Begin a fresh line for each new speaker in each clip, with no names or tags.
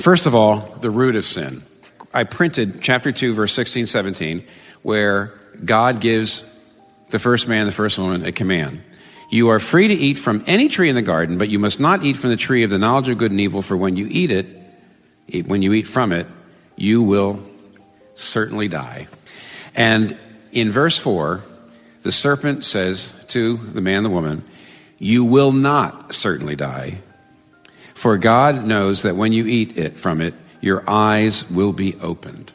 first of all, the root of sin. I printed chapter 2, verse 16, 17, where God gives the first man, the first woman, a command. You are free to eat from any tree in the garden, but you must not eat from the tree of the knowledge of good and evil, for when you eat from it, you will certainly die. And in verse 4, the serpent says to the man, the woman, you will not certainly die, for God knows that when you eat from it, your eyes will be opened.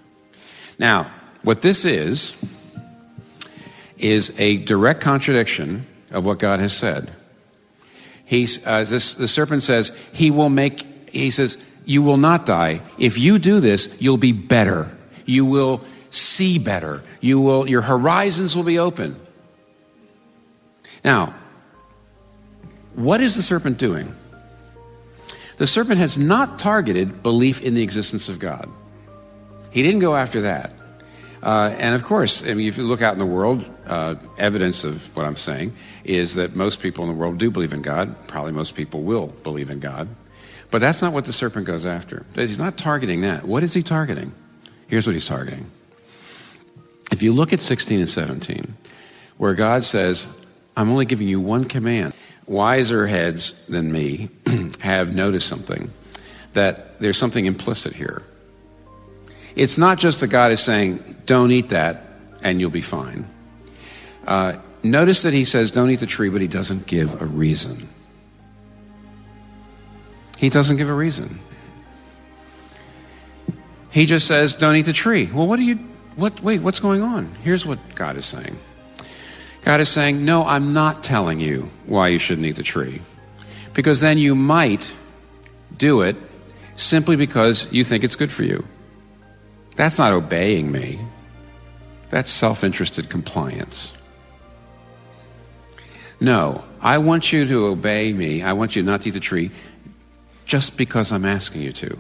Now, what this is a direct contradiction of what God has said. The serpent says, he says, you will not die. If you do this, you'll be better. You will see better. Your horizons will be open. Now, what is the serpent doing? The serpent has not targeted belief in the existence of God. He didn't go after that. And of course, I mean, if you look out in the world, evidence of what I'm saying is that most people in the world do believe in God. Probably most people will believe in God. But that's not what the serpent goes after. He's not targeting that. What is he targeting? Here's what he's targeting. If you look at 16 and 17, where God says, I'm only giving you one command. Wiser heads than me have noticed something, that there's something implicit here. It's not just that God is saying, don't eat that and you'll be fine. Notice that he says, don't eat the tree, but he doesn't give a reason. He doesn't give a reason. He just says, don't eat the tree. Well, what's going on? Here's what God is saying. God is saying, no, I'm not telling you why you shouldn't eat the tree. Because then you might do it simply because you think it's good for you. That's not obeying me. That's self-interested compliance. No, I want you to obey me. I want you not to eat the tree just because I'm asking you to.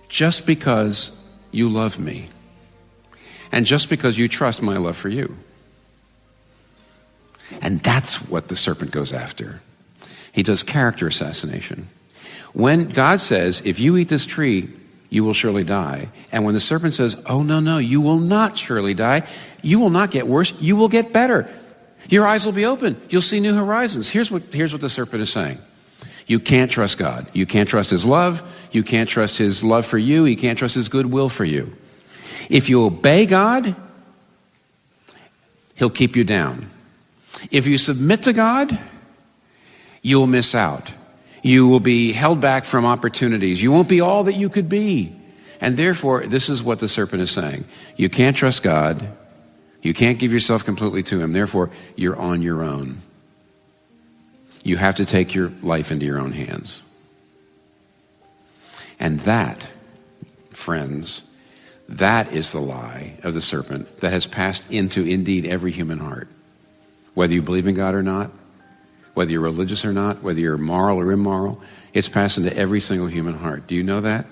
Just because you love me. And just because you trust my love for you. And that's what the serpent goes after. He does character assassination. When God says, if you eat this tree, you will surely die. And when the serpent says, oh, no, you will not surely die. You will not get worse. You will get better. Your eyes will be open. You'll see new horizons. Here's what the serpent is saying. You can't trust God. You can't trust his love. You can't trust his love for you. You can't trust his goodwill for you. If you obey God, he'll keep you down. If you submit to God, you'll miss out. You will be held back from opportunities. You won't be all that you could be. And therefore, this is what the serpent is saying. You can't trust God. You can't give yourself completely to him. Therefore, you're on your own. You have to take your life into your own hands. And that, friends, that is the lie of the serpent that has passed into, indeed, every human heart. Whether you believe in God or not, whether you're religious or not, whether you're moral or immoral, it's passed into every single human heart. Do you know that?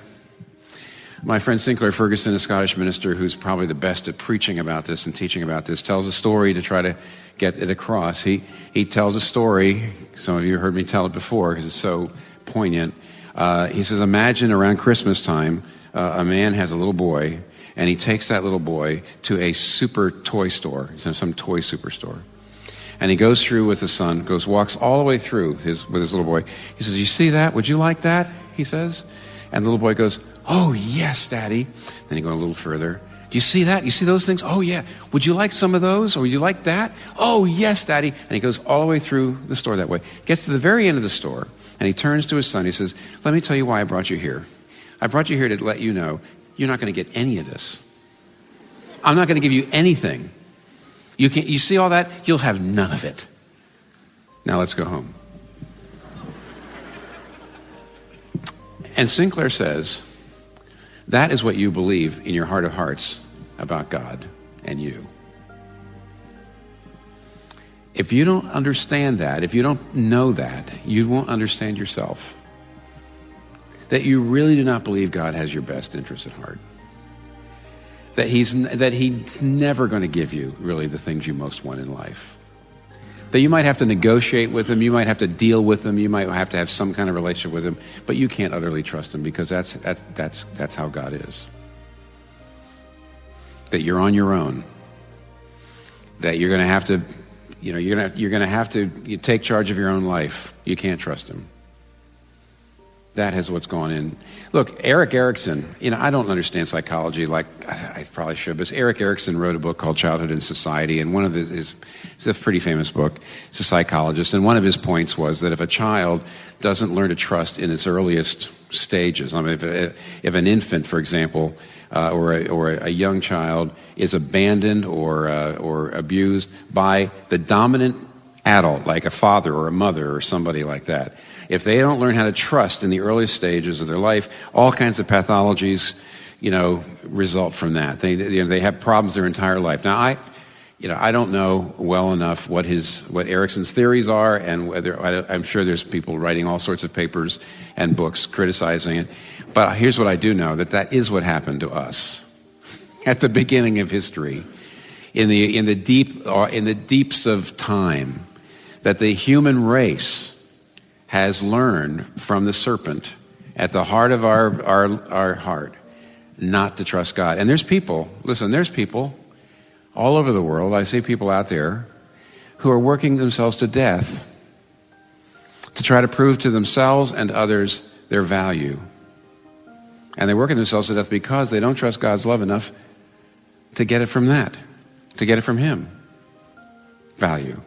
My friend Sinclair Ferguson, a Scottish minister who's probably the best at preaching about this and teaching about this, tells a story to try to get it across. He tells a story. Some of you heard me tell it before because it's so poignant. He says, imagine around Christmas time, a man has a little boy, and he takes that little boy to a super toy store, some toy superstore. And he goes through with his son, walks all the way through with his little boy. He says, you see that? Would you like that? He says. And the little boy goes, oh, yes, Daddy. Then he goes a little further. Do you see that? You see those things? Oh, yeah. Would you like some of those? Or would you like that? Oh, yes, Daddy. And he goes all the way through the store that way. Gets to the very end of the store, and he turns to his son. He says, let me tell you why I brought you here. I brought you here to let you know you're not going to get any of this. I'm not going to give you anything. You see all that? You'll have none of it. Now let's go home. And Sinclair says, that is what you believe in your heart of hearts about God and you. If you don't understand that, if you don't know that, you won't understand yourself. That you really do not believe God has your best interest at heart. That he's never going to give you really the things you most want in life. that you might have to negotiate with him, you might have to deal with him, you might have to have some kind of relationship with him, but you can't utterly trust him because that's how God is. That you're on your own. That you're going to have to, you're going to have to take charge of your own life. You can't trust him. That is what's going in. Look, Erik Erikson, I don't understand psychology like I probably should, but Erik Erikson wrote a book called Childhood and Society, and it's a pretty famous book. He's a psychologist, and one of his points was that if a child doesn't learn to trust in its earliest stages, I mean, if an infant, for example, or a young child is abandoned or abused by the dominant adult, like a father or a mother or somebody like that, if they don't learn how to trust in the earliest stages of their life, all kinds of pathologies, result from that. They have problems their entire life. Now, I don't know well enough what Erikson's theories are, and I'm sure there's people writing all sorts of papers and books criticizing it. But here's what I do know: that is what happened to us at the beginning of history, in the deeps of time, that the human race has learned from the serpent at the heart of our heart not to trust God. And there's people all over the world. I see people out there who are working themselves to death to try to prove to themselves and others their value. And they're working themselves to death because they don't trust God's love enough to get it from that, to get it from Him. Value.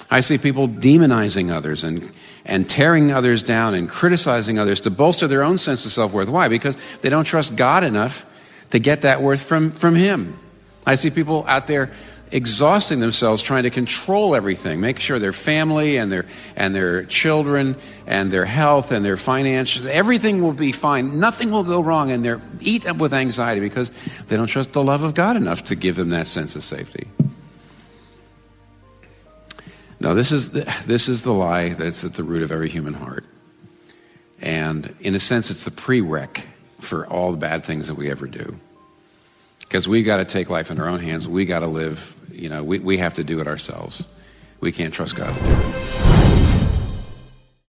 I see people demonizing others and tearing others down and criticizing others to bolster their own sense of self-worth. Why? Because they don't trust God enough to get that worth from Him. I see people out there exhausting themselves trying to control everything, make sure their family and their children and their health and their finances, everything will be fine. Nothing will go wrong, and they're eaten up with anxiety because they don't trust the love of God enough to give them that sense of safety. No, this is the lie that's at the root of every human heart. And in a sense, it's the prereq for all the bad things that we ever do. Because we got to take life in our own hands. We got to live, we have to do it ourselves. We can't trust God to do it.